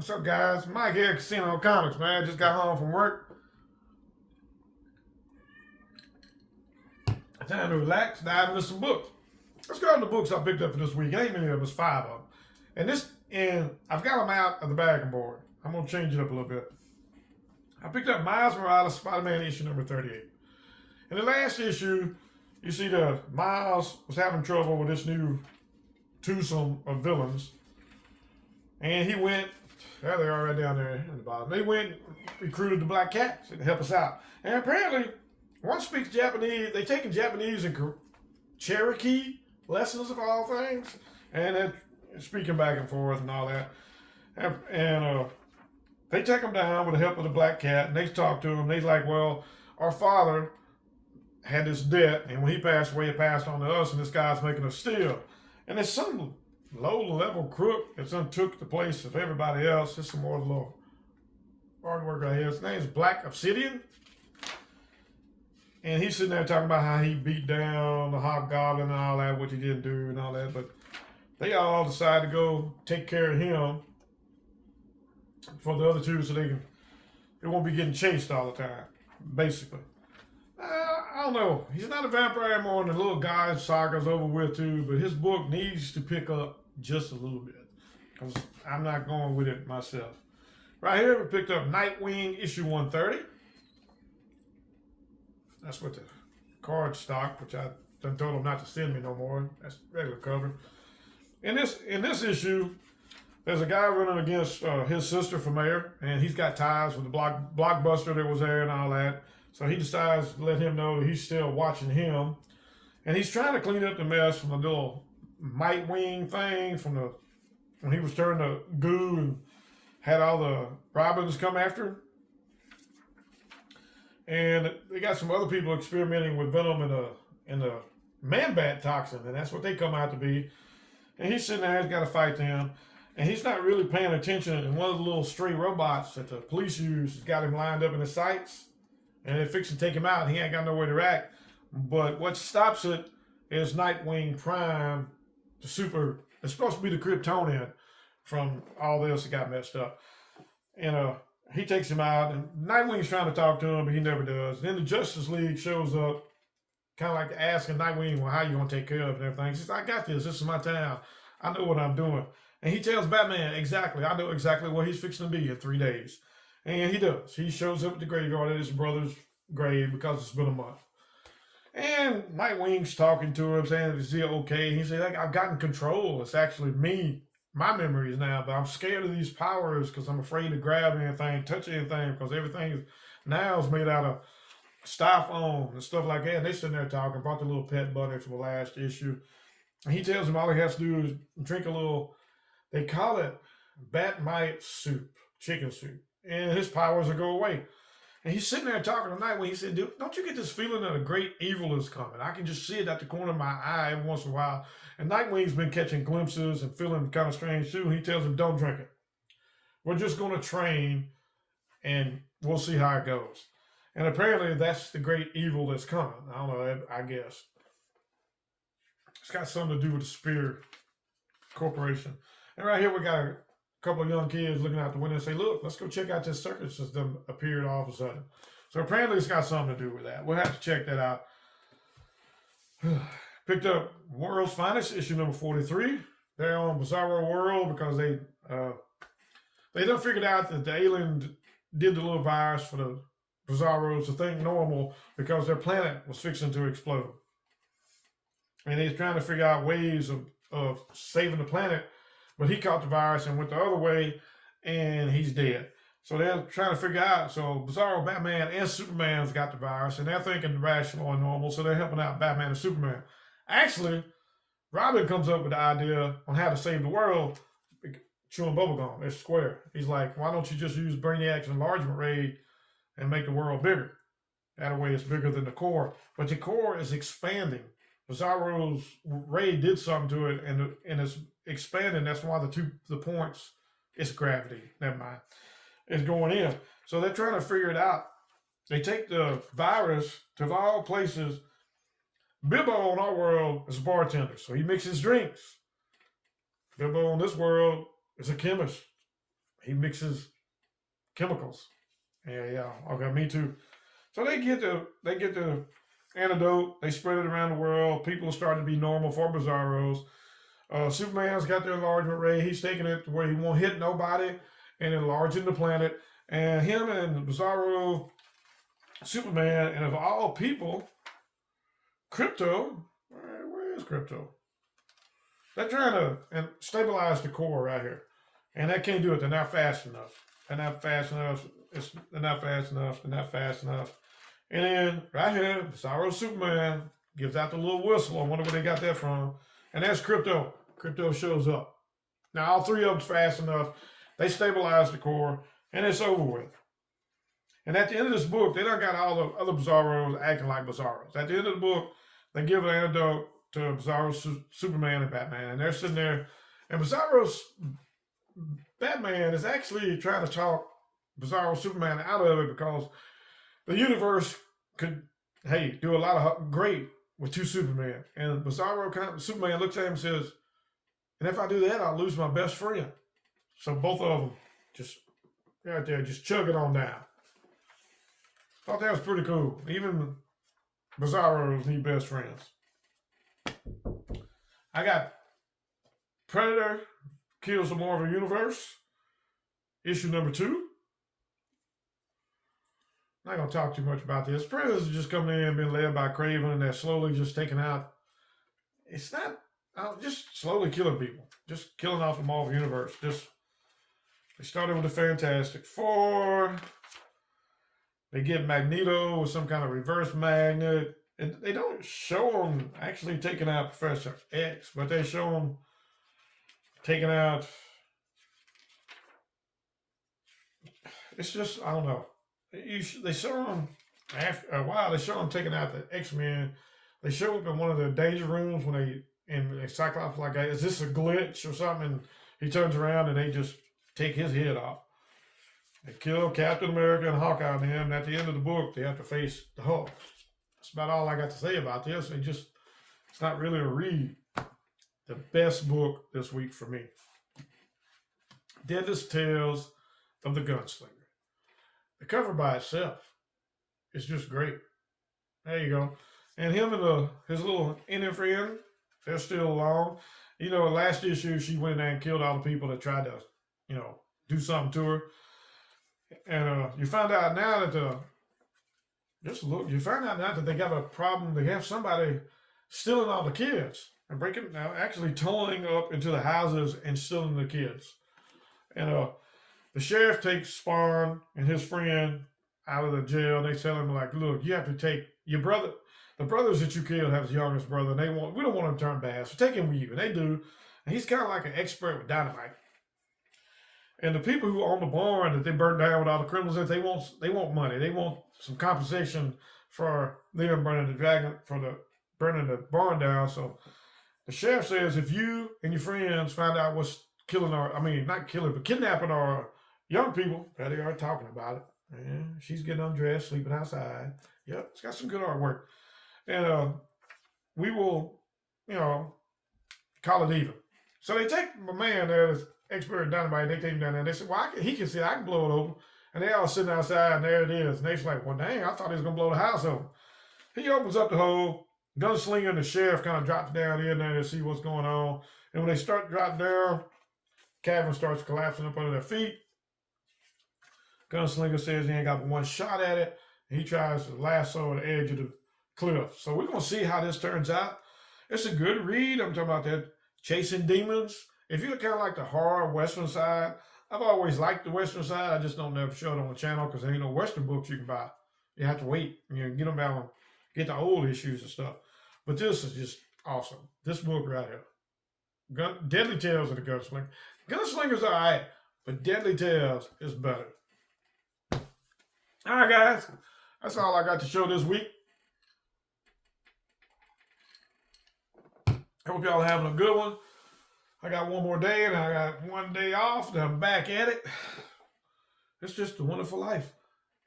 What's up, guys? Mike here, Casino Comics, man. Just got home from work. Time to relax, dive into some books. Let's go to the books I picked up for this week. Ain't many of them, it's 5 of them. And I've got them out of the bagging board. I'm gonna change it up a little bit. I picked up Miles Morales Spider-Man issue number 38. In the last issue, you see that Miles was having trouble with this new twosome of villains. And he went, there they are right down there in the bottom. They went, recruited the Black Cats to help us out. And apparently, one speaks Japanese. They taking Japanese and Cherokee lessons of all things. And they're speaking back and forth and all that. And they take them down with the help of the Black Cat. And they talk to him. They're like, well, our father had this debt. And when he passed away, it passed on to us. And this guy's making us steal. And there's some low-level crook that's took the place of everybody else. Just some more little artwork right here. His name's Black Obsidian. And he's sitting there talking about how he beat down the Hobgoblin and all that, what he didn't do and all that. But they all decide to go take care of him for the other two so they won't be getting chased all the time, basically. I don't know. He's not a vampire anymore, and the little guy saga's over with too, but his book needs to pick up just a little bit because I'm not going with it myself. Right here, we picked up Nightwing issue 130. That's what the card stock, which I done told him not to send me no more. That's regular cover. In this issue, there's a guy running against his sister for mayor, and he's got ties with the blockbuster that was there and all that. So he decides to let him know that he's still watching him. And he's trying to clean up the mess from the little Nightwing thing from when he was turned to goo and had all the Robins come after him. And they got some other people experimenting with venom in the man-bat toxin, and that's what they come out to be. And he's sitting there, he's got to fight them. And he's not really paying attention, and one of the little stray robots that the police use has got him lined up in his sights. And they're fixing to take him out. He ain't got nowhere to act. But what stops it is Nightwing Prime, it's supposed to be the Kryptonian from all this that got messed up. And he takes him out, and Nightwing's trying to talk to him, but he never does. Then the Justice League shows up, kind of like asking Nightwing, well, how you going to take care of it and everything. He says, I got this. This is my town. I know what I'm doing. And he tells Batman, exactly, I know exactly where he's fixing to be in 3 days. And he does. He shows up at the graveyard at his brother's grave because it's been a month. And Nightwing's talking to him, saying, is he okay? He said, I've gotten control. It's actually me, my memories now, but I'm scared of these powers because I'm afraid to grab anything, touch anything, because everything now is made out of styrofoam and stuff like that. And they sitting there talking, brought the little pet bunny from the last issue. And he tells him all he has to do is drink a little, they call it bat mite soup, chicken soup. And his powers will go away. And he's sitting there talking tonight when he said, dude, don't you get this feeling that a great evil is coming? I can just see it at the corner of my eye every once in a while. And Nightwing's been catching glimpses and feeling kind of strange too. And he tells him, don't drink it. We're just going to train and we'll see how it goes. And apparently that's the great evil that's coming. I don't know, I guess. It's got something to do with the Spear Corporation. And right here we got a couple of young kids looking out the window and say, look, let's go check out this circus that's appeared all of a sudden. So apparently it's got something to do with that. We'll have to check that out. Picked up World's Finest, issue number 43. They're on Bizarro World because they done figured out that the alien did the little virus for the Bizarros to think normal because their planet was fixing to explode. And he's trying to figure out ways of saving the planet. But he caught the virus and went the other way, and he's dead. So they're trying to figure out. So Bizarro, Batman, and Superman's got the virus, and they're thinking rational and normal, so they're helping out Batman and Superman. Actually, Robin comes up with the idea on how to save the world, chewing bubblegum. It's square. He's like, why don't you just use Brainiac's enlargement ray and make the world bigger? That way it's bigger than the core. But the core is expanding. Bizarro's ray did something to it, and it's expanding. That's why the points, it's gravity, never mind, is going in. So they're trying to figure it out. They take the virus to all places. Bilbo in our world is a bartender, so he mixes drinks. Bilbo in this world is a chemist. he mixes chemicals. Yeah. Okay, me too. So they get the antidote. They spread it around the world. People are starting to be normal for Bizarros. Superman's got the enlargement ray. He's taking it to where he won't hit nobody and enlarging the planet. And him and Bizarro, Superman, and of all people, Crypto. Where is Crypto? They're trying to stabilize the core right here. And they can't do it. They're not fast enough. They're not fast enough. They're not fast enough. They're not fast enough. And then right here, Bizarro Superman gives out the little whistle. I wonder where they got that from. And that's Crypto. Crypto shows up. Now, all three of them's fast enough. They stabilize the core, and it's over with. And at the end of this book, they done got all the other Bizarros acting like Bizarros. At the end of the book, they give an antidote to Bizarro, Superman, and Batman. And they're sitting there. And Bizarro's Batman is actually trying to talk Bizarro Superman out of it because the universe could, do a lot of great with two Superman. And Bizarro Superman looks at him and says, and if I do that, I'll lose my best friend. So both of them just right there, just chug it on down. Thought that was pretty cool. Even Bizarros need best friends. I got Predator Kills the Marvel Universe, issue number 2. I'm not going to talk too much about this. Predators are just coming in and being led by Craven, and they're slowly just taking out. It's not just slowly killing people, just killing off the Marvel Universe. They started with the Fantastic Four. They get Magneto with some kind of reverse magnet. And they don't show them actually taking out Professor X, but they show them taking out. It's just, I don't know. They show them after a while. They show them taking out the X-Men. They show up in one of the danger rooms when they Cyclops like, is this a glitch or something? And he turns around and they just take his head off. They kill Captain America and Hawkeye and him. And at the end of the book, they have to face the Hulk. That's about all I got to say about this. It's not really a read. The best book this week for me. Deadliest Tales of the Gunslinger. The cover by itself is just great. There you go. And him and his little Indian friend, they're still along. Last issue, she went in there and killed all the people that tried to, do something to her. And you find out now that you find out now that they got a problem. They have somebody stealing all the kids and actually towing up into the houses and stealing the kids. And the sheriff takes Spawn and his friend out of the jail. They tell him, like, look, you have to take your brother. The brothers that you killed have his youngest brother, and we don't want him to turn bad, so take him with you. And they do. And he's kind of like an expert with dynamite. And the people who own the barn that they burned down with all the criminals, they want money. They want some compensation for them burning the barn down. So the sheriff says, if you and your friends find out what's kidnapping our young people, there they are talking about it. Yeah, she's getting undressed, sleeping outside. Yep, it's got some good artwork. And we will, call it even. So they take my man there, this expert in dynamite, they take him down there. And they said, well, he can see, I can blow it open. And they all sitting outside, and there it is. And they're like, well, dang, I thought he was going to blow the house open. He opens up the hole. Gunslinger and the sheriff kind of drops down in there to see what's going on. And when they start dropping down, cavern starts collapsing up under their feet. Gunslinger says he ain't got one shot at it. He tries to lasso the edge of the cliff. So we're going to see how this turns out. It's a good read. I'm talking about that Chasing Demons. If you kind of like the horror Western side, I've always liked the Western side. I just don't never show it on the channel because there ain't no Western books you can buy. You have to wait. Get them out, get the old issues and stuff. But this is just awesome. This book right here. Deadly Tales of the Gunslinger. Gunslinger's all right, but Deadly Tales is better. All right, guys. That's all I got to show this week. I hope y'all are having a good one. I got one more day, and I got one day off, and I'm back at it. It's just a wonderful life.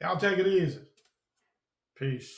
Y'all take it easy. Peace.